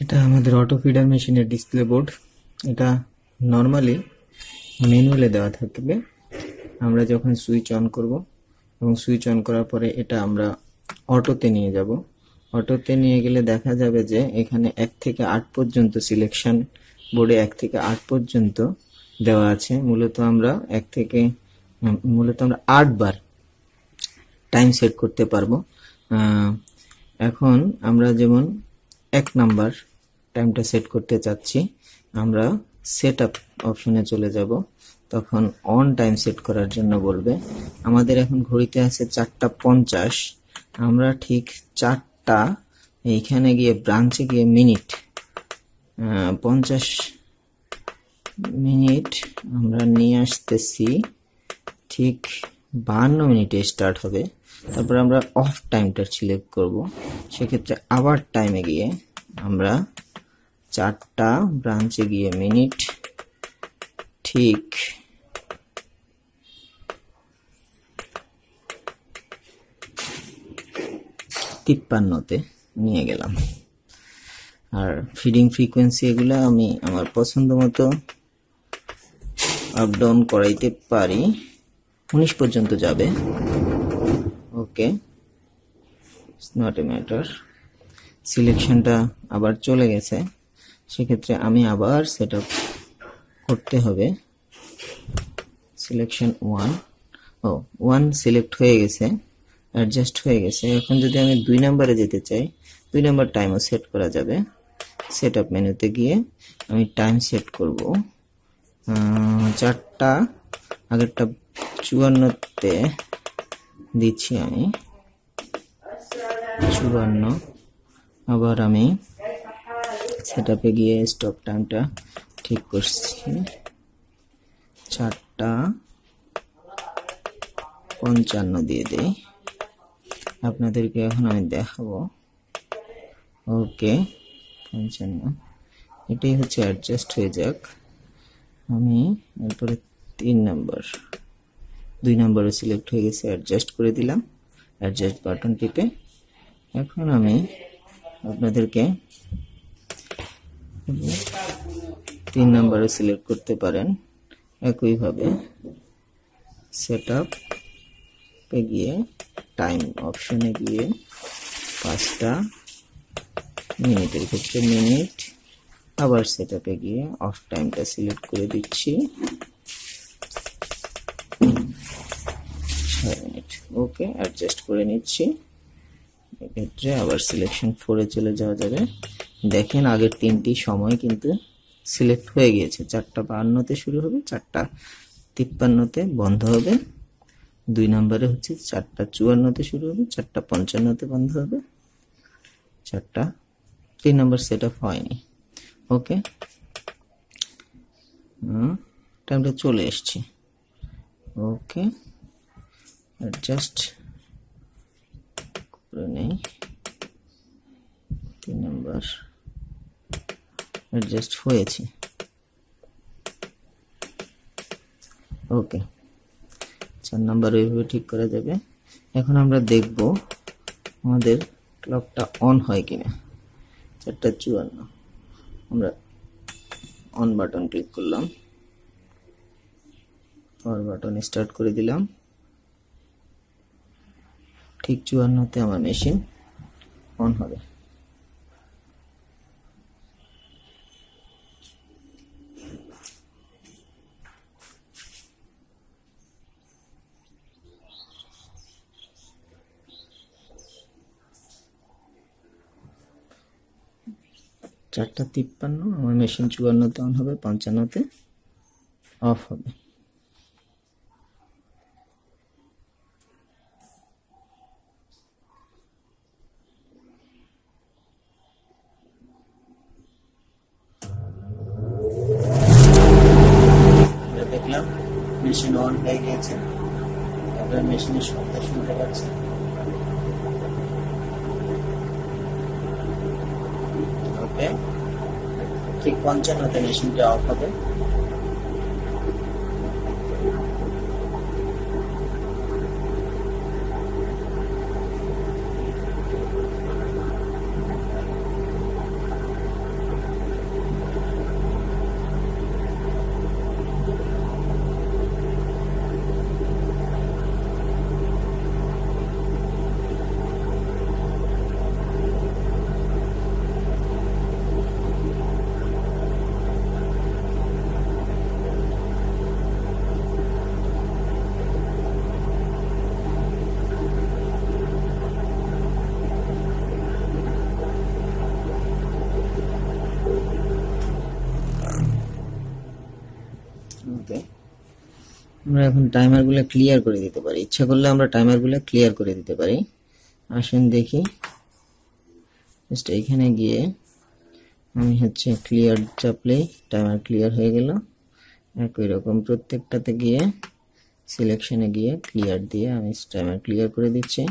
এটা আমাদের auto feeder মেশিনের ডিসপ্লে বোর্ড। এটা নর্মালি ম্যানুয়ালে দেওয়া থাকবে। আমরা যখন সুইচ অন করব এবং সুইচ অন করার পরে এটা আমরা অটোতে নিয়ে যাব। অটোতে নিয়ে গেলে দেখা যাবে যে এখানে 1 থেকে 8 পর্যন্ত সিলেকশন বোর্ডে 1 থেকে 8 পর্যন্ত দেওয়া আছে। মূলত আমরা 8 বার টাইম সেট করতে পারবো। এখন আমরা যেমন 1 নাম্বার টাইমটা সেট করতে চাচ্ছি, আমরা সেট আপ অপশনে চলে যাব। তখন অন টাইম সেট করার জন্য বলবে। আমাদের এখন ঘড়িতে আছে 4:50। আমরা ঠিক 4টা এইখানে গিয়ে ব্রাঞ্চে গিয়ে মিনিট 50 মিনিট আমরা নিয়ে আসতেছি। ঠিক 52 মিনিটে স্টার্ট হবে। তারপর আমরা অফ টাইমটা সিলেক্ট করব। সেক্ষেত্রে আবার টাইমে গিয়ে আমরা 4টা ব্রাঞ্চে গিয়ে মিনিট ঠিক 53তে নিয়ে গেলাম। আর ফিডিং ফ্রিকোয়েন্সি এগুলা আমি আমার পছন্দ মতো আপ ডাউন করাইতে পারি। 19 পর্যন্ত যাবে। ওকে, ইটস নট এ ম্যাটার। সিলেকশনটা আবার চলে গেছে। সেক্ষেত্রে আমি আবার সেট আপ করতে হবে। সিলেকশন 1 সিলেক্ট হয়ে গেছে, অ্যাডজাস্ট হয়ে গেছে। এখন যদি আমি 2 নম্বরে যেতে চাই, 2 নম্বর টাইমও সেট করা যাবে। সেট আপ মেনুতে গিয়ে আমি টাইম সেট করব 4টা, আগেরটা 54তে দিচ্ছি আমি 54। আবার আমি সেট আপে গিয়ে স্টপ টাইমটা ঠিক করছি 4:55 দিয়ে দেই। আপনাদেরকে এখন আমি দেখাবো। ওকে, 55 এটাই হচ্ছে, অ্যাডজাস্ট হয়ে যাক। আমি এরপরে 3 নাম্বার 2 নম্বরে সিলেক্ট হয়ে গেছে, অ্যাডজাস্ট করে দিলাম, অ্যাডজাস্ট বাটন টিপে। এখন আমি আপনাদেরকে 3 নম্বরে সিলেক্ট করতে পারেন। একইভাবে সেট আপে গিয়ে টাইম অপশনে গিয়ে 5টা মিনিটের ক্ষেত্রে মিনিট, আবার সেট আপে গিয়ে অফ টাইমটা সিলেক্ট করে দিচ্ছি 6 মিনিট। ওকে, অ্যাডজাস্ট করে নিচ্ছি। এক্ষেত্রে আবার সিলেকশন 4-এ চলে যাওয়া যাবে। দেখেন আগের 3টি সময় কিন্তু সিলেক্ট হয়ে গিয়েছে। 4:52-তে শুরু হবে, 4:53-তে বন্ধ হবে। 2 নম্বরে হচ্ছে 4:54-তে শুরু হবে, 4:55-তে বন্ধ হবে। 3 নম্বর সেট আপ হয়নি। ওকে, টাইমটা চলে এসছে। ওকে, অ্যাডজাস্ট করে নেই। 3 নম্বর অ্যাডজাস্ট হয়েছে। ওকে, 4 নম্বর এইভাবে ঠিক করা যাবে। এখন আমরা দেখব আমাদের ক্লকটা অন হয় কিনা। 4:54 আমরা অন বাটন ক্লিক করলাম, পাওয়ার বাটন স্টার্ট করে দিলাম। ঠিক 54-তে আমার মেশিন অন হবে। চারটা 53 আমার মেশিন 54-তে অন হবে, 55-তে অফ হবে। দেখলাম মেশিন অন হয়ে গিয়েছে। আপনার মেশিনের শব্দ শুনতে পাচ্ছেন। ওকে, ঠিক 55-তে মেশিনটা অফ হবে। আমরা এখন টাইমারগুলো ক্লিয়ার করে দিতে পারি, ইচ্ছা করলে আমরা টাইমারগুলো ক্লিয়ার করে দিতে পারি। আসুন দেখি, জাস্ট এইখানে গিয়ে আমি হচ্ছে ক্লিয়ার চাপলেই টাইমার ক্লিয়ার হয়ে গেল। একই রকম প্রত্যেকটাতে গিয়ে সিলেকশনে গিয়ে ক্লিয়ার দিয়ে আমি টাইমার ক্লিয়ার করে দিচ্ছি।